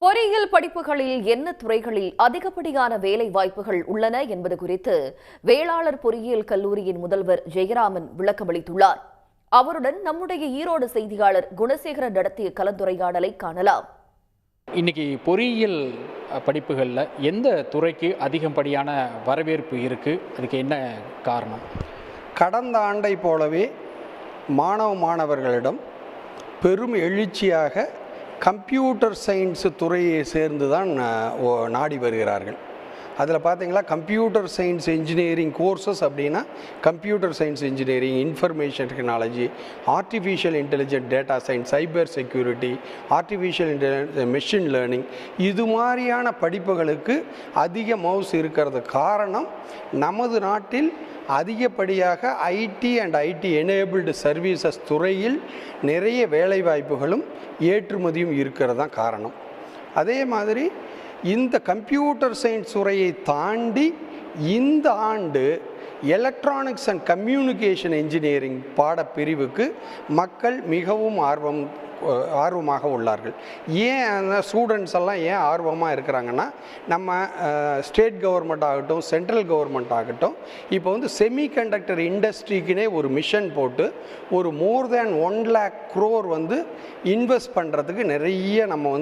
பொறியியல் படிப்புகளில் என்ன துறைகளில் அதிகப்படியான வேலை வாய்ப்புகள் உள்ளன என்பது குறித்து வேளாளர் பொறியியல் கல்லூரியின் முதல்வர் ஜெயராமன் விளக்கமளித்துள்ளார். அவருடன் நம்முடைய ஈரோடு செய்தியாளர் குணசேகரன் நடத்திய கலந்துரையாடலை காணலாம். இன்னைக்கு பொறியியல் படிப்புகளில் எந்த துறைக்கு அதிகப்படியான வரவேற்பு இருக்கு? அதுக்கு என்ன காரணம்? கடந்த ஆண்டை போலவே மாணவர்களிடம் பெரும் எழுச்சியாக கம்ப்யூட்டர் சயின்ஸ் துறையை சேர்ந்து தான் நாடி வருகிறார்கள். அதில் பார்த்தீங்களா, கம்ப்யூட்டர் சயின்ஸ் இன்ஜினியரிங் கோர்சஸ் அப்படின்னா computer science engineering, information technology, artificial intelligent data science, cyber security, artificial intelligence, machine learning, இது மாதிரியான படிப்புகளுக்கு அதிக மவுஸ் இருக்கிறது காரணம் நமது நாட்டில் அதிகப்படியாக IT and IT enabled services துறையில் நிறைய வேலைவாய்ப்புகளும் ஏற்றுமதியும் இருக்கிறது தான் காரணம். அதே மாதிரி இந்த கம்ப்யூட்டர் சயின்ஸ் துறையை தாண்டி இந்த ஆண்டு எலக்ட்ரானிக்ஸ் அண்ட் கம்யூனிகேஷன் இன்ஜினியரிங் பாடப்பிரிவுக்கு மக்கள் மிகவும் ஆர்வமாக உள்ளார்கள். ஏன் அந்த ஸ்டூடெண்ட்ஸ் எல்லாம் ஏன் ஆர்வமாக இருக்கிறாங்கன்னா, நம்ம ஸ்டேட் கவர்மெண்ட் ஆகட்டும், சென்ட்ரல் கவர்மெண்ட் ஆகட்டும், இப்போ செமிகண்டக்டர் இண்டஸ்ட்ரிக்குனே ஒரு மிஷன் போட்டு ஒரு மோர் தேன் 1 lakh crore இன்வெஸ்ட் பண்ணுறதுக்கு நிறைய நம்ம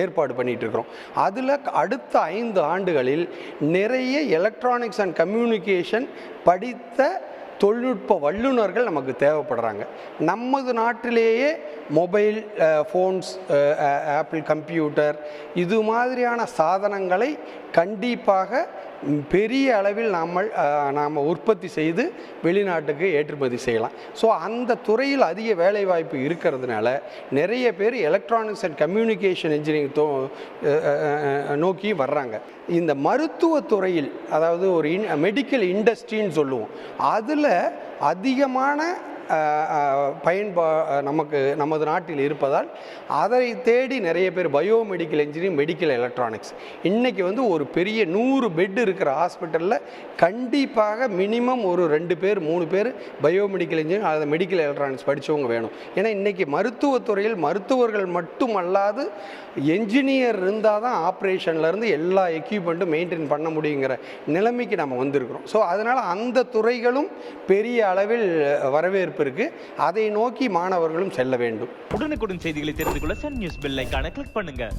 ஏற்பாடு பண்ணிகிட்டு இருக்கிறோம். அதில் அடுத்த 5 ஆண்டுகளில் நிறைய எலக்ட்ரானிக்ஸ் அண்ட் கம்யூனிகேஷன் படித்த தொழில்நுட்ப வல்லுநர்கள் நமக்கு தேவைப்படுறாங்க. நமது நாட்டிலேயே மொபைல் ஃபோன்ஸ், ஆப்பிள் கம்ப்யூட்டர், இது மாதிரியான சாதனங்களை கண்டிப்பாக பெரிய அளவில் நாம் உற்பத்தி செய்து வெளிநாட்டுக்கு ஏற்றுமதி செய்யலாம். ஸோ அந்த துறையில் அதிக வேலைவாய்ப்பு இருக்கிறதுனால நிறைய பேர் எலக்ட்ரானிக்ஸ் அண்ட் கம்யூனிகேஷன் இன்ஜினியரிங் நோக்கி வர்றாங்க. இந்த மருத்துவத்துறையில், அதாவது ஒரு மெடிக்கல் இண்டஸ்ட்ரின்னு சொல்லுவோம், அதில் அதிகமான நமது நாட்டில் இருப்பதால் அதை தேடி நிறைய பேர் பயோமெடிக்கல் இன்ஜினியரிங், மெடிக்கல் எலக்ட்ரானிக்ஸ், இன்றைக்கி ஒரு பெரிய 100 பெட் இருக்கிற ஹாஸ்பிட்டலில் கண்டிப்பாக மினிமம் ஒரு 2 பேர் 3 பேர் பயோமெடிக்கல் இன்ஜினியரிங், அதை மெடிக்கல் எலக்ட்ரானிக்ஸ் படித்தவங்க வேணும். ஏன்னா இன்றைக்கி மருத்துவத்துறையில் மருத்துவர்கள் மட்டுமல்லாது என்ஜினியர் இருந்தால் தான் ஆப்ரேஷன்லேருந்து எல்லா எக்யூப்மெண்ட்டும் மெயின்டைன் பண்ண முடியுங்கிற நிலைமைக்கு நம்ம வந்திருக்கிறோம். ஸோ அதனால் அந்த துறைகளும் பெரிய அளவில் வரவேற்பு இருக்கு. அதை நோக்கி மாணவர்களும் செல்ல வேண்டும். உடனுக்குடன் செய்திகளை தெரிந்து கொள்ள சன் நியூஸ் பெல் ஐகானை கிளிக் பண்ணுங்க.